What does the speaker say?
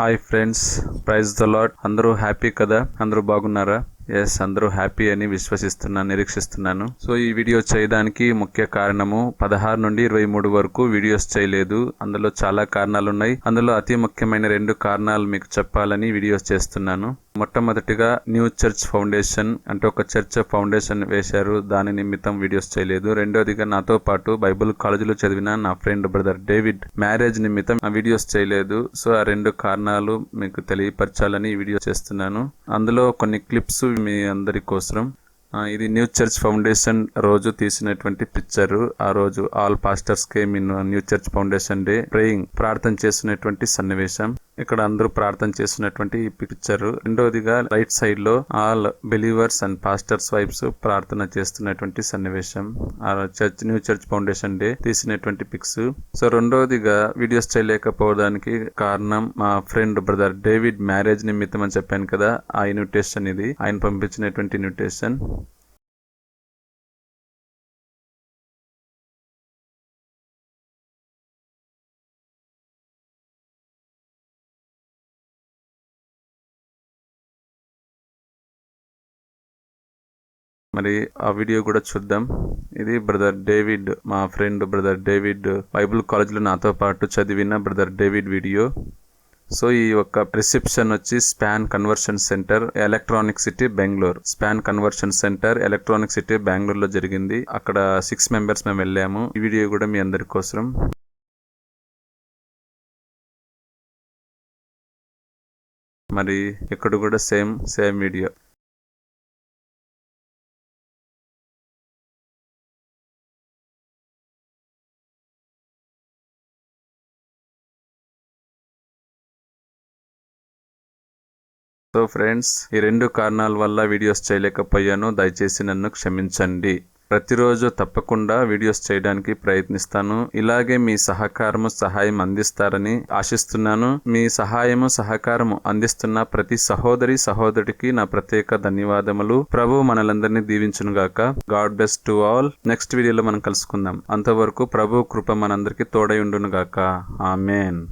Hi friends, praise the lord. అందరూ happy కదా? అందరూ బాగున్నారా? ఎస్, అందరూ హ్యాపీ అని విశ్వసిస్తున్నాను, నిరీక్షిస్తున్నాను. సో ఈ వీడియో చేయడానికి ముఖ్య కారణము 16 నుండి 23 వరకు వీడియోస్ చేయలేదు. అందులో చాలా కారణాలు ఉన్నాయి. అందులో అతి ముఖ్యమైన 2 కారణాలు మీకు చెప్పాలని వీడియోస్ చేస్తున్నాను. మొట్టమొదటిగా న్యూ చర్చ్ ఫౌండేషన్ అంటే ఒక చర్చ్ ఫౌండేషన్ వేశారు, దాని నిమిత్తం వీడియోస్ చేయలేదు. రెండోదిగా నాతో పాటు బైబిల్ కాలేజీలో చదివిన నా ఫ్రెండ్ బ్రదర్ డేవిడ్ మ్యారేజ్ నిమిత్తం వీడియోస్ చేయలేదు. సో ఆ 2 కారణాలు మీకు తెలియపరచాలని ఈ వీడియో చేస్తున్నాను. అందులో కొన్ని క్లిప్స్ మీ అందరి కోసం. ఇది న్యూ చర్చ్ ఫౌండేషన్ రోజు తీసినటువంటి పిక్చర్. ఆ రోజు all pastors came in new church foundation day praying, ప్రార్థన చేసినటువంటి సన్నివేశం. ఇక్కడ అందరూ ప్రార్థన చేసినటువంటి ఈ పిక్చర్. రెండోదిగా రైట్ సైడ్ లో all believers and pastors wives ప్రార్థన చేస్తున్నటువంటి సన్నివేశం. ఆ church new church foundation day తీసినటువంటి పిక్స్. సో రెండోదిగా వీడియోస్ చేయలేకపోవడానికి కారణం మా ఫ్రెండ్ బ్రదర్ డేవిడ్ మ్యారేజ్ నిమిత్తం అని చెప్పాను కదా, ఆ ఇన్విటేషన్. ఇది ఆయన పంపించినటువంటి ఇన్విటేషన్. మరి ఆ వీడియో కూడా చూద్దాం. ఇది బ్రదర్ డేవిడ్, మా ఫ్రెండ్ బ్రదర్ డేవిడ్, బైబిల్ కాలేజ్లో నాతో పాటు చదివిన బ్రదర్ డేవిడ్ వీడియో. సో ఈ యొక్క రిసెప్షన్ వచ్చి span conversion centre, electronic city, Bengaluru. Span conversion centre, electronic city, బెంగళూరులో జరిగింది. అక్కడ 6 మెంబర్స్ మేము వెళ్ళాము. ఈ వీడియో కూడా మీ అందరి కోసం. మరి ఇక్కడ కూడా సేమ్ వీడియో. సో ఫ్రెండ్స్, ఈ 2 కారణాల వల్ల వీడియోస్ చేయలేకపోయాను. దయచేసి నన్ను క్షమించండి. ప్రతిరోజు తప్పకుండా వీడియోస్ చేయడానికి ప్రయత్నిస్తాను. ఇలాగే మీ సహాయం అందిస్తారని ఆశిస్తున్నాను. మీ సహకారము అందిస్తున్న ప్రతి సహోదరికి నా ప్రత్యేక ధన్యవాదములు. ప్రభు మనలందరినీ దీవించునుగాక. God bless to all. Next వీడియోలో మనం కలుసుకుందాం. అంతవరకు ప్రభు కృప మనందరికీ తోడై ఉండునుగాక. ఆమేన్.